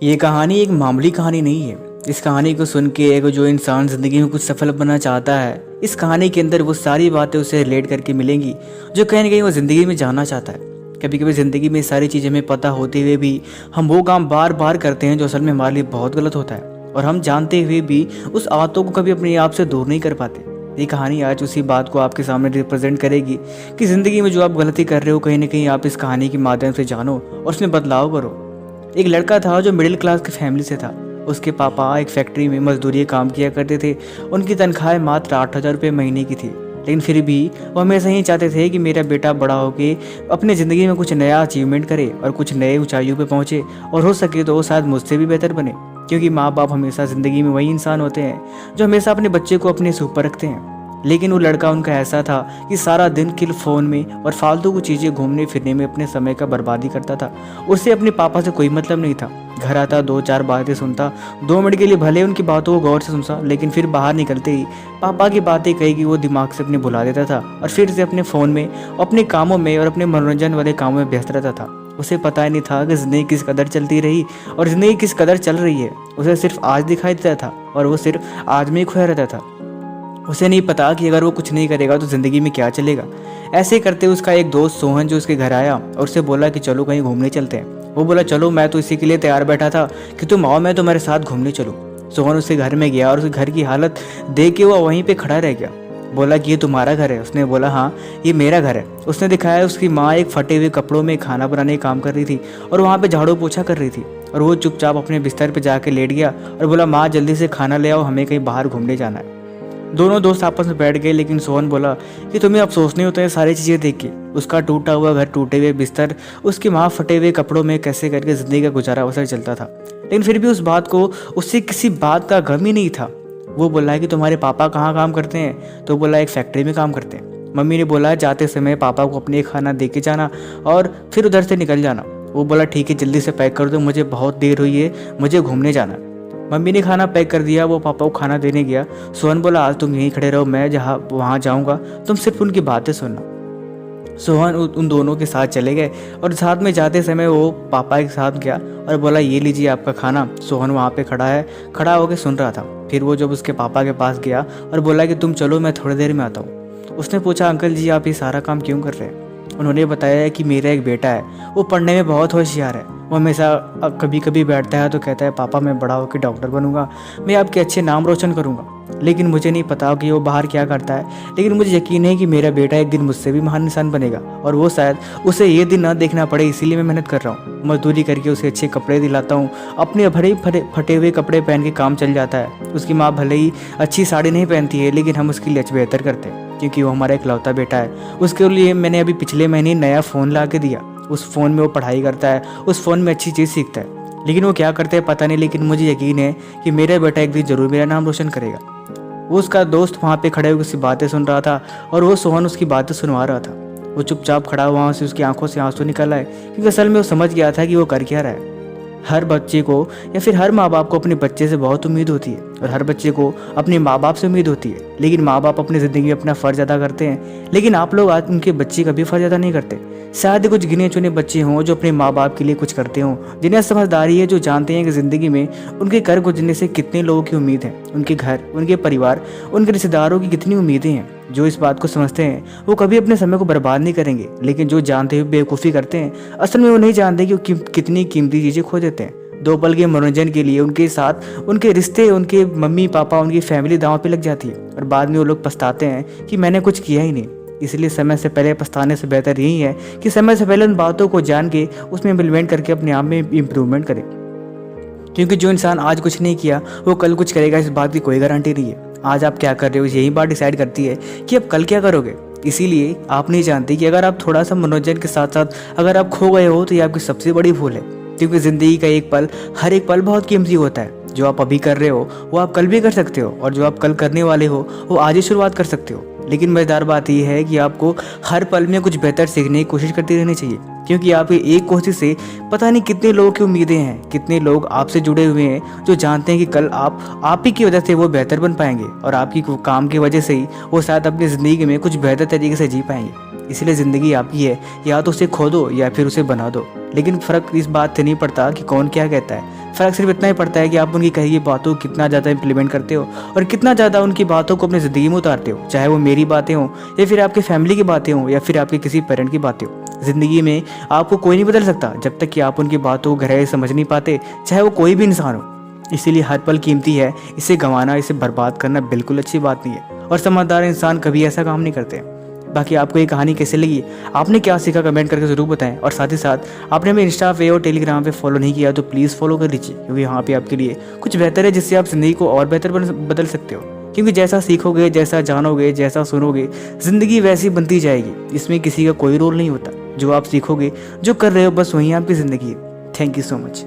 ये कहानी एक मामूली कहानी नहीं है। इस कहानी को सुन के एक जो इंसान ज़िंदगी में कुछ सफल बनना चाहता है, इस कहानी के अंदर वो सारी बातें उसे रिलेट करके मिलेंगी जो कहीं ना कहीं वो ज़िंदगी में जानना चाहता है। कभी कभी ज़िंदगी में सारी चीज़ें हमें पता होते हुए भी हम वो काम बार बार करते हैं जो असल में हमारे लिए बहुत गलत होता है, और हम जानते हुए भी उस आदतों को कभी अपने आप से दूर नहीं कर पाते। ये कहानी आज उसी बात को आपके सामने रिप्रेजेंट करेगी कि ज़िंदगी में जो आप गलती कर रहे हो, कहीं ना कहीं आप इस कहानी के माध्यम से जानो और उसमें बदलाव करो। एक लड़का था जो मिडिल क्लास की फैमिली से था। उसके पापा एक फैक्ट्री में मजदूरी काम किया करते थे। उनकी तनख्वाह मात्र 8,000 रुपये महीने की थी, लेकिन फिर भी वो हमेशा ही चाहते थे कि मेरा बेटा बड़ा होके अपनी ज़िंदगी में कुछ नया अचीवमेंट करे और कुछ नए ऊंचाइयों पे पहुंचे, और हो सके तो वो शायद मुझसे भी बेहतर बने। क्योंकि माँ बाप हमेशा ज़िंदगी में वही इंसान होते हैं जो हमेशा अपने बच्चे को अपने से ऊपर रखते हैं। लेकिन वो लड़का उनका ऐसा था कि सारा दिन किल फ़ोन में और फालतू की चीज़ें घूमने फिरने में अपने समय का बर्बादी करता था। उससे अपने पापा से कोई मतलब नहीं था। घर आता, 2-4 बातें सुनता, 2 मिनट के लिए भले उनकी बातों को गौर से सुनता, लेकिन फिर बाहर निकलते ही पापा की बातें कही कि वो दिमाग से अपने भुला देता था और फिर से अपने फ़ोन में, अपने कामों में और अपने मनोरंजन वाले कामों में व्यस्त रहता था। उसे पता ही नहीं था कि ज़िंदगी किस कदर चलती रही और ज़िंदगी किस कदर चल रही है। उसे सिर्फ आज दिखाई देता था और वो सिर्फ आज में ही खोया रहता था। उसे नहीं पता कि अगर वो कुछ नहीं करेगा तो ज़िंदगी में क्या चलेगा। ऐसे करते उसका एक दोस्त सोहन जो उसके घर आया और उससे बोला कि चलो कहीं घूमने चलते हैं। वो बोला चलो, मैं तो इसी के लिए तैयार बैठा था कि तुम आओ, मैं तुम्हारे साथ घूमने चलूँ। सोहन उसके घर में गया और उसके घर की हालत देख के वो वहीं पे खड़ा रह गया। बोला कि ये तुम्हारा घर है? उसने बोला हाँ, ये मेरा घर है। उसने दिखाया उसकी माँ एक फटे हुए कपड़ों में खाना बनाने का काम कर रही थी और वहाँ पे झाड़ू पोछा कर रही थी, और वो चुपचाप अपने बिस्तर पे जाके लेट गया और बोला माँ जल्दी से खाना ले आओ, हमें कहीं बाहर घूमने जाना है। दोनों दोस्त आपस में बैठ गए, लेकिन सोहन बोला कि तुम्हें अफसोस नहीं होता है सारी चीज़ें देख के? उसका टूटा हुआ घर, टूटे हुए बिस्तर, उसकी माँ फटे हुए कपड़ों में कैसे करके ज़िंदगी का गुजारा बसर चलता था, लेकिन फिर भी उस बात को, उससे किसी बात का गम ही नहीं था। वो बोला कि तुम्हारे पापा कहाँ काम करते हैं? तो बोला एक फैक्ट्री में काम करते हैं। मम्मी ने बोला जाते समय पापा को अपने खाना दे के जाना और फिर उधर से निकल जाना। वो बोला ठीक है, जल्दी से पैक कर दो, मुझे बहुत देर हुई है, मुझे घूमने जाना। मम्मी ने खाना पैक कर दिया, वो पापा को खाना देने गया। सोहन बोला आज तुम यहीं खड़े रहो, मैं जहाँ वहाँ जाऊँगा, तुम सिर्फ उनकी बातें सुनना। सोहन उन दोनों के साथ चले गए और साथ में जाते समय वो पापा के साथ गया और बोला ये लीजिए आपका खाना। सोहन वहाँ पे खड़ा होकर सुन रहा था। फिर वो जब उसके पापा के पास गया और बोला कि तुम चलो, मैं थोड़ी देर में आता हूँ। उसने पूछा अंकल जी आप ये सारा काम क्यों कर रहे हैं? उन्होंने बताया कि मेरा एक बेटा है, वो पढ़ने में बहुत होशियार है। वो हमेशा कभी कभी बैठता है तो कहता है पापा मैं बड़ा होकर डॉक्टर बनूंगा, मैं आपके अच्छे नाम रोशन करूंगा। लेकिन मुझे नहीं पता कि वो बाहर क्या करता है, लेकिन मुझे यकीन है कि मेरा बेटा एक दिन मुझसे भी महान इंसान बनेगा, और वो शायद उसे ये दिन ना देखना पड़े, इसीलिए मैं मेहनत कर रहा हूँ। मजदूरी करके उसे अच्छे कपड़े दिलाता हूँ, अपने भले फटे हुए कपड़े पहन के काम चल जाता है। उसकी माँ भले ही अच्छी साड़ी नहीं पहनती है, लेकिन हम उसके लिए बेहतर करते हैं क्योंकि वो हमारा इकलौता बेटा है। उसके लिए मैंने अभी पिछले महीने नया फ़ोन ला के दिया। उस फ़ोन में वो पढ़ाई करता है, उस फ़ोन में अच्छी चीज़ सीखता है, लेकिन वो क्या करते हैं पता नहीं, लेकिन मुझे यकीन है कि मेरा बेटा एक दिन ज़रूर मेरा नाम रोशन करेगा। वो उसका दोस्त वहाँ पे खड़े होकर उसकी बातें सुन रहा था और वो सोहन उसकी बातें सुनवा रहा था। वो चुपचाप खड़ा, वहाँ से उसकी आंखों से आंसू निकल आए, क्योंकि असल में वो समझ गया था कि वो कर क्या रहा है। हर बच्चे को या फिर हर माँ बाप को अपने बच्चे से बहुत उम्मीद होती है, और हर बच्चे को अपने माँ बाप से उम्मीद होती है, लेकिन माँ बाप अपनी ज़िंदगी में अपना फ़र्ज़ अदा करते हैं, लेकिन आप लोग आज उनके बच्चे का भी फ़र्ज़ अदा नहीं करते। शायद कुछ गिने चुने बच्चे हों जो अपने माँ बाप के लिए कुछ करते हों, जिन्हें समझदारी है, जो जानते हैं कि ज़िंदगी में उनके घर गुजरने से कितने लोगों की उम्मीद है, उनके घर, उनके परिवार, उनके रिश्तेदारों की कितनी उम्मीदें हैं। जो इस बात को समझते हैं वो कभी अपने समय को बर्बाद नहीं करेंगे, लेकिन जो जानते हुए बेवकूफ़ी करते हैं, असल में वो नहीं जानते कि वो कितनी कीमती चीज़ें खो देते हैं। 2 पल के मनोरंजन के लिए उनके साथ उनके रिश्ते, उनके मम्मी पापा, उनकी फैमिली दांव पे लग जाती है, और बाद में वो लोग पछताते हैं कि मैंने कुछ किया ही नहीं। इसलिए समय से पहले पछताने से बेहतर यही है कि समय से पहले उन बातों को जान के उसमें इम्प्लीमेंट करके अपने आप में इम्प्रूवमेंट करें, क्योंकि जो इंसान आज कुछ नहीं किया वो कल कुछ करेगा, इस बात की कोई गारंटी नहीं है। आज आप क्या कर रहे हो यही बात डिसाइड करती है कि आप कल क्या करोगे। इसीलिए आप नहीं जानते कि अगर आप थोड़ा सा मनोरंजन के साथ साथ अगर आप खो गए हो तो ये आपकी सबसे बड़ी भूल है, क्योंकि ज़िंदगी का एक पल, हर एक पल बहुत कीमती होता है। जो आप अभी कर रहे हो वो आप कल भी कर सकते हो, और जो आप कल करने वाले हो वो आज ही शुरुआत कर सकते हो। लेकिन मज़ेदार बात यह है कि आपको हर पल में कुछ बेहतर सीखने की कोशिश करती रहनी चाहिए, क्योंकि आपकी एक कोशिश से पता नहीं कितने लोगों की उम्मीदें हैं, कितने लोग आपसे जुड़े हुए हैं जो जानते हैं कि कल आप ही की वजह से वो बेहतर बन पाएंगे, और आपकी काम की वजह से ही वो शायद अपनी ज़िंदगी में कुछ बेहतर तरीके से जी पाएंगे। इसलिए ज़िंदगी आपकी है, या तो उसे खो दो या फिर उसे बना दो, लेकिन फ़र्क इस बात से नहीं पड़ता कि कौन क्या कहता है। फ़र्क सिर्फ इतना ही पड़ता है कि आप उनकी कही गई बातों को कितना ज़्यादा इंप्लीमेंट करते हो और कितना ज़्यादा उनकी बातों को अपनी ज़िंदगी में उतारते हो, चाहे वो मेरी बातें हों या फिर आपकी फैमिली की बातें हों या फिर आपके किसी पेरेंट की बातें हों। ज़िंदगी में आपको कोई नहीं बदल सकता जब तक कि आप उनकी बातों को गहराई से समझ नहीं पाते, चाहे वो कोई भी इंसान हो। इसीलिए हर पल कीमती है, इसे गंवाना, इसे बर्बाद करना बिल्कुल अच्छी बात नहीं है और समझदार इंसान कभी ऐसा काम नहीं करते। बाकी आपको ये कहानी कैसे लगी, आपने क्या सीखा, कमेंट करके ज़रूर बताएं। और साथ ही साथ आपने हमें इंस्टा पे और टेलीग्राम पे फॉलो नहीं किया तो प्लीज़ फॉलो कर लीजिए, क्योंकि यहाँ पे आपके लिए कुछ बेहतर है जिससे आप ज़िंदगी को और बेहतर बदल सकते हो। क्योंकि जैसा सीखोगे, जैसा जानोगे, जैसा सुनोगे, ज़िंदगी वैसी बनती जाएगी। इसमें किसी का कोई रोल नहीं होता। जो आप सीखोगे, जो कर रहे हो, बस वही आपकी ज़िंदगी है। Thank you so much.